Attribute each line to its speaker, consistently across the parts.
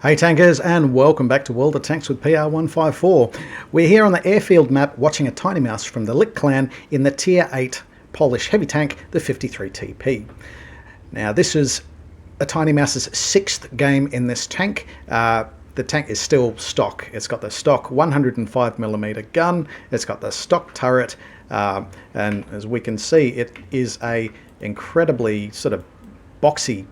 Speaker 1: Hey tankers, and welcome back to World of Tanks with PR154. We're here on the airfield map watching aTinyMouse from the Lik clan in the tier 8 Polish heavy tank, the 53TP. Now this is aTinyMouse's 6th game in this tank. The tank is still stock. It's got the stock 105mm gun, it's got the stock turret, and as we can see it is a incredibly sort of boxy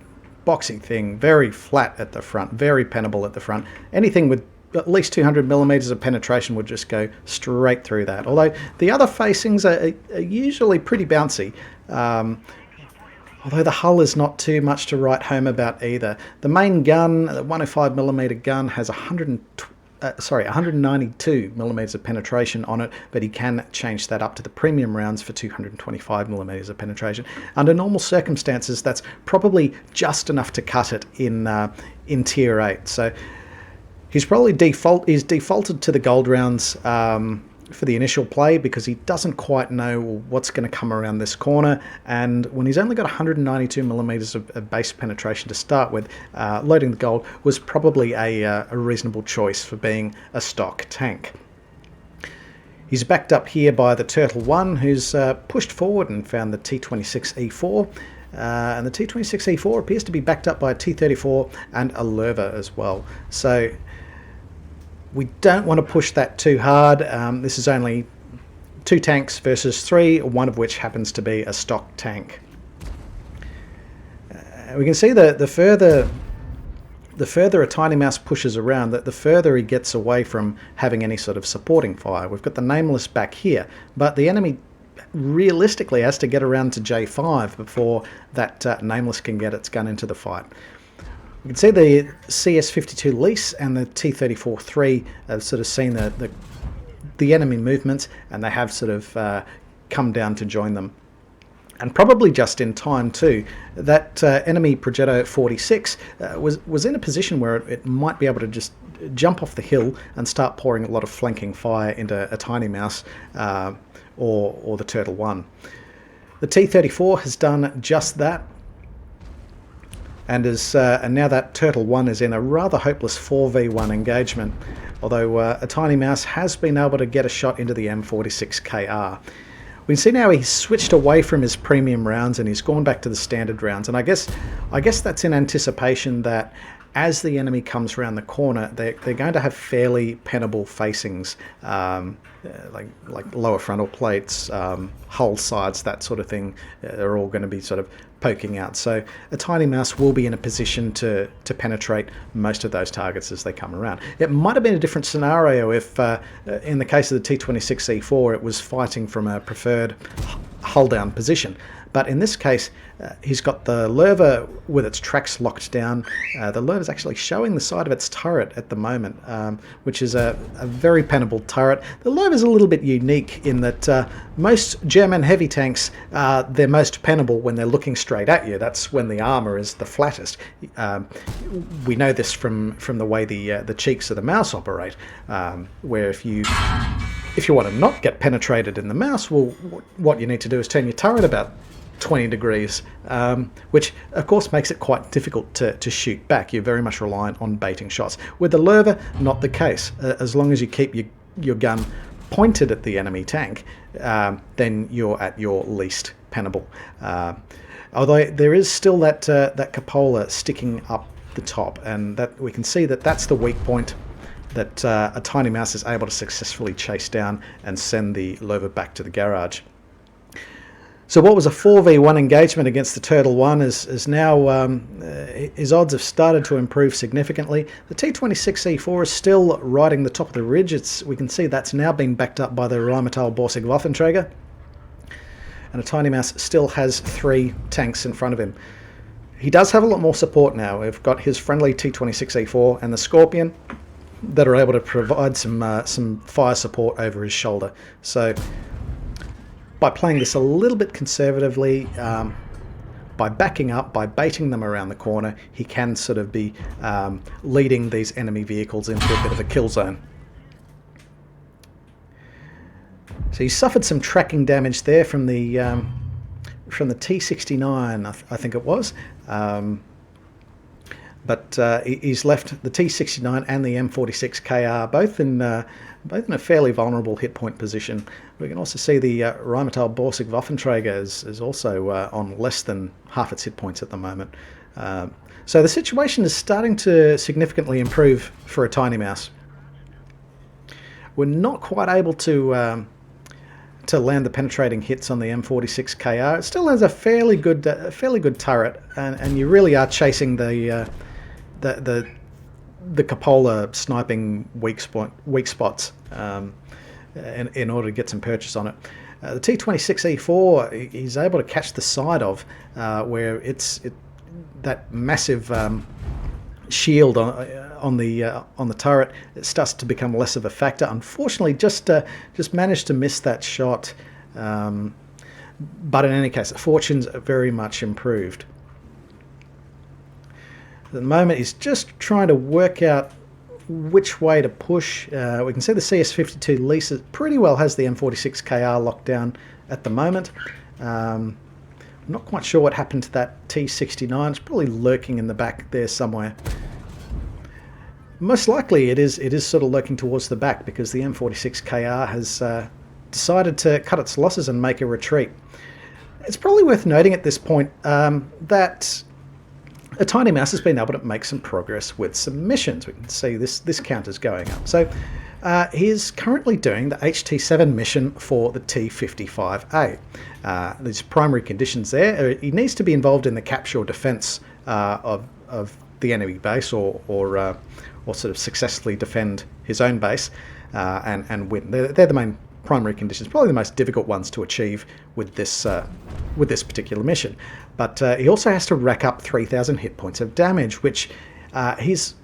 Speaker 1: thing, very flat at the front, very pennable at the front. Anything with at least 200mm of penetration would just go straight through that. Although the other facings are usually pretty bouncy, although the hull is not too much to write home about either. The main gun, the 105mm gun, has 192mm of penetration on it, but he can change that up to the premium rounds for 225mm of penetration. Under normal circumstances, that's probably just enough to cut it in tier 8. So he's probably defaulted to the gold rounds for the initial play because he doesn't quite know what's going to come around this corner, and when he's only got 192mm of base penetration to start with, loading the gold was probably a reasonable choice for being a stock tank. He's backed up here by the Turtle 1, who's pushed forward and found the T26E4, and the T26E4 appears to be backed up by a T34 and a Lerva as well. So we don't want to push that too hard. This is only 2 tanks versus 3, one of which happens to be a stock tank. We can see that the further aTinyMouse pushes around, that the further he gets away from having any sort of supporting fire. We've got the Nameless back here, but the enemy realistically has to get around to J5 before that Nameless can get its gun into the fight. You can see the CS52 Lease and the T34-3 have sort of seen the enemy movements, and they have sort of come down to join them. And probably just in time too. That enemy Progetto 46 was in a position where it might be able to just jump off the hill and start pouring a lot of flanking fire into aTinyMouse or the Turtle 1. The T34 has done just that. And now that Turtle 1 is in a rather hopeless 4v1 engagement, although aTinyMouse has been able to get a shot into the M46KR. We can see now he's switched away from his premium rounds and he's gone back to the standard rounds, and I guess that's in anticipation that as the enemy comes around the corner, they're going to have fairly pennable facings, like lower frontal plates, hull sides, that sort of thing. They're all going to be sort of poking out. So aTinyMouse will be in a position to penetrate most of those targets as they come around. It might have been a different scenario if, in the case of the T26E4, it was fighting from a preferred hull down position. But in this case, he's got the Lerva with its tracks locked down. The Lerva is actually showing the side of its turret at the moment, which is a very pennable turret. The Lerva is a little bit unique in that most German heavy tanks, they're most pennable when they're looking straight at you. That's when the armor is the flattest. We know this from the way the cheeks of the mouse operate, where if you want to not get penetrated in the mouse, well, what you need to do is turn your turret about 20 degrees, which of course makes it quite difficult to shoot back. You're very much reliant on baiting shots. With the Lerva, not the case. As long as you keep your gun pointed at the enemy tank, then you're at your least pennable. Although there is still that cupola sticking up the top, and that we can see that's the weak point that aTinyMouse is able to successfully chase down and send the Lerva back to the garage. So what was a 4v1 engagement against the Turtle 1 is now, his odds have started to improve significantly. The T26E4 is still riding the top of the ridge. We can see that's now been backed up by the Rheinmetall Borsig Waffenträger. And aTinyMouse still has 3 tanks in front of him. He does have a lot more support now. We've got his friendly T26E4 and the Scorpion that are able to provide some fire support over his shoulder. So by playing this a little bit conservatively, by backing up, by baiting them around the corner, he can sort of be leading these enemy vehicles into a bit of a kill zone. So he suffered some tracking damage there from the T69, I think it was. but he's left the T69 and the M46KR both in a fairly vulnerable hit point position. We can also see the Rheinmetall Borsig Waffenträger is also on less than half its hit points at the moment. So the situation is starting to significantly improve for aTinyMouse. We're not quite able to land the penetrating hits on the M46KR. It still has a fairly good turret, and you really are chasing the cupola sniping weak spots in order to get some purchase on it. The T26E4 he's able to catch the side of where that massive shield on the turret. It starts to become less of a factor. Unfortunately, just managed to miss that shot. But in any case, the fortunes are very much improved. At the moment, he's just trying to work out which way to push. We can see the CS52 Lisa pretty well has the M46KR locked down at the moment. I'm not quite sure what happened to that T69. It's probably lurking in the back there somewhere. Most likely it is sort of lurking towards the back because the M46KR has decided to cut its losses and make a retreat. It's probably worth noting at this point that aTinyMouse has been able to make some progress with some missions. We can see this count is going up. So he's currently doing the HT-7 mission for the T55A. There's primary conditions there. He needs to be involved in the capture or defense of the enemy base, or sort of successfully defend his own base and win. They're the main primary conditions, probably the most difficult ones to achieve with this particular mission. But he also has to rack up 3,000 hit points of damage, which he's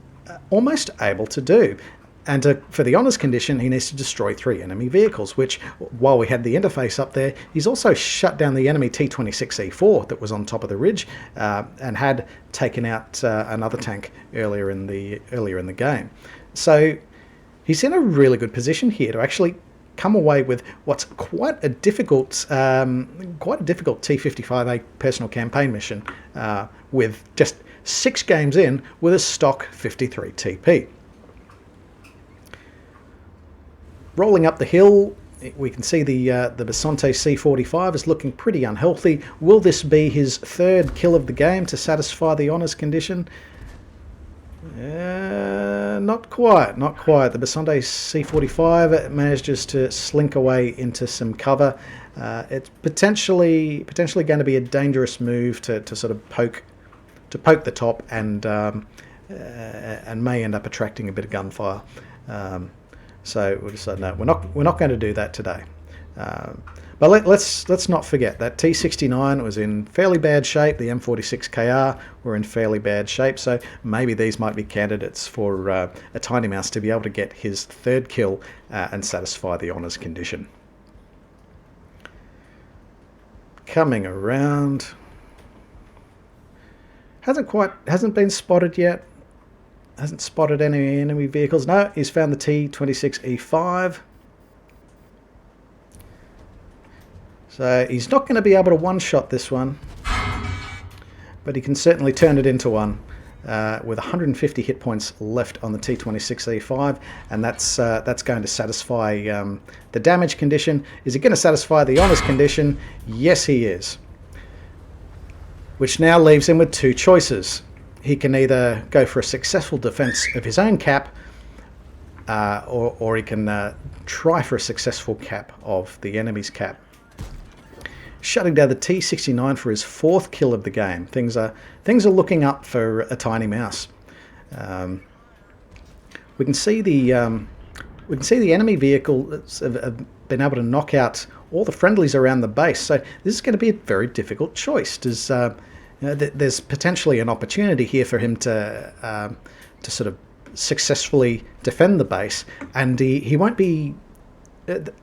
Speaker 1: almost able to do. And for the honours condition, he needs to destroy 3 enemy vehicles, which, while we had the interface up there, he's also shut down the enemy T26E4 that was on top of the ridge and had taken out another tank earlier in the game. So he's in a really good position here to actually come away with what's quite a difficult T55A personal campaign mission with just 6 games in with a stock 53 TP. Rolling up the hill, we can see the Basante C45 is looking pretty unhealthy. Will this be his 3rd kill of the game to satisfy the honours condition? Not quite. The Basante C45 manages to slink away into some cover. It's potentially going to be a dangerous move to sort of poke the top and may end up attracting a bit of gunfire. So we decided, no, we're not going to do that today. But let's not forget that T69 was in fairly bad shape. The M46KR were in fairly bad shape. So maybe these might be candidates for aTinyMouse to be able to get his 3rd kill and satisfy the honours condition. Coming around, hasn't been spotted yet. Hasn't spotted any enemy vehicles. No, he's found the T26E5. So he's not going to be able to one-shot this one, but he can certainly turn it into one with 150 hit points left on the T26E5, and that's going to satisfy the damage condition. Is he going to satisfy the honours condition? Yes, he is. Which now leaves him with 2 choices. He can either go for a successful defense of his own cap, or he can try for a successful cap of the enemy's cap. Shutting down the T69 for his 4th kill of the game. Things are looking up for aTinyMouse. We can see the enemy vehicle have been able to knock out all the friendlies around the base. So this is going to be a very difficult choice. There's potentially an opportunity here for him to sort of successfully defend the base, and he won't be.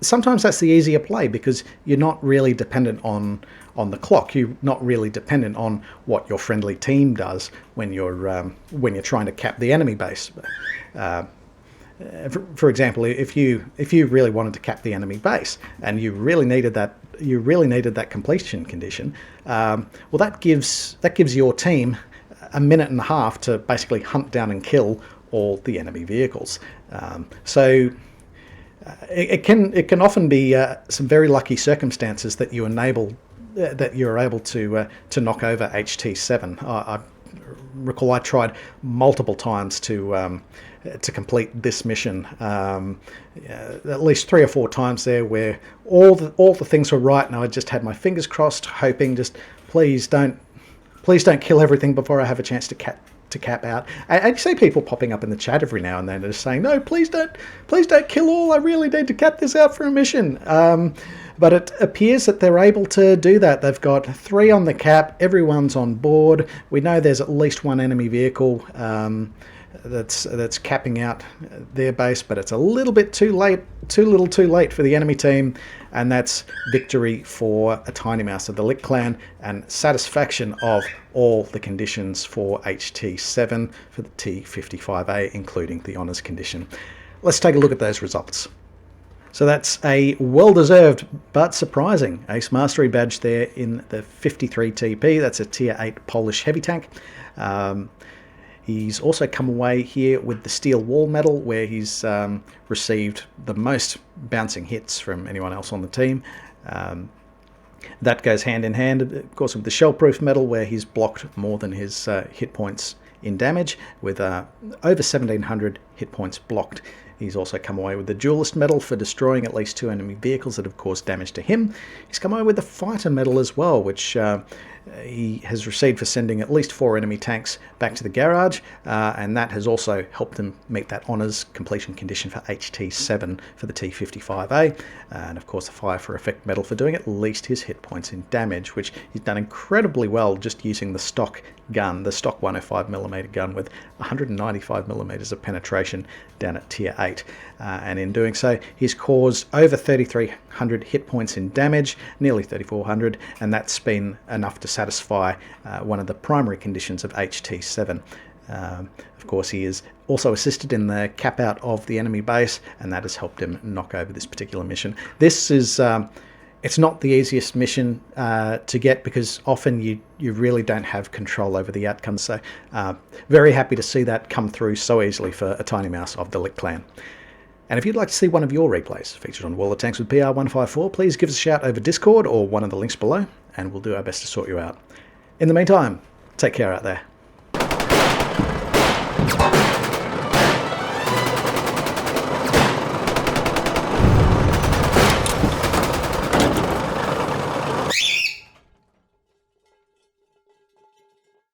Speaker 1: Sometimes that's the easier play because you're not really dependent on the clock. You're not really dependent on what your friendly team does when you're trying to cap the enemy base. For example, if you really wanted to cap the enemy base and you really needed that completion condition, well, that gives your team a minute and a half to basically hunt down and kill all the enemy vehicles. So it can often be some very lucky circumstances that you enable that you're able to knock over HT-7. I recall I tried multiple times to complete this mission, at least 3 or 4 times there, where all the things were right, and I just had my fingers crossed, hoping just please don't kill everything before I have a chance to cap out. And you see people popping up in the chat every now and then just saying, no, please don't kill all, I really need to cap this out for a mission. But it appears that they're able to do that. They've got 3 on the cap, everyone's on board. We know there's at least 1 enemy vehicle that's capping out their base, but it's a little bit too late, too late for the enemy team, and that's victory for aTinyMouse of the Lick Clan and satisfaction of all the conditions for HT-7 for the T55A, including the honours condition. Let's take a look at those results. So that's a well-deserved but surprising Ace Mastery badge there in the 53 TP. That's a Tier 8 Polish heavy tank. He's also come away here with the Steel Wall Medal, where he's received the most bouncing hits from anyone else on the team. That goes hand in hand, of course, with the Shellproof Medal, where he's blocked more than his hit points in damage, with over 1,700 hit points blocked. He's also come away with the Duelist Medal for destroying at least 2 enemy vehicles that have caused damage to him. He's come away with the Fighter Medal as well, which he has received for sending at least 4 enemy tanks back to the garage, and that has also helped him meet that honours completion condition for HT-7 for the T55A, and of course the Fire for Effect Medal for doing at least his hit points in damage, which he's done incredibly well just using the stock gun, the stock 105mm gun with 195mm of penetration down at Tier 8, and in doing so he's caused over 3,300 hit points in damage, nearly 3,400, and that's been enough to satisfy one of the primary conditions of HT-7. Of course, he is also assisted in the cap out of the enemy base, and that has helped him knock over this particular mission. This is it's not the easiest mission to get, because often you really don't have control over the outcomes. So very happy to see that come through so easily for aTinyMouse of the Lick Clan. And if you'd like to see one of your replays featured on World of Tanks with PR154, please give us a shout over Discord or one of the links below, and we'll do our best to sort you out. In the meantime, take care out there.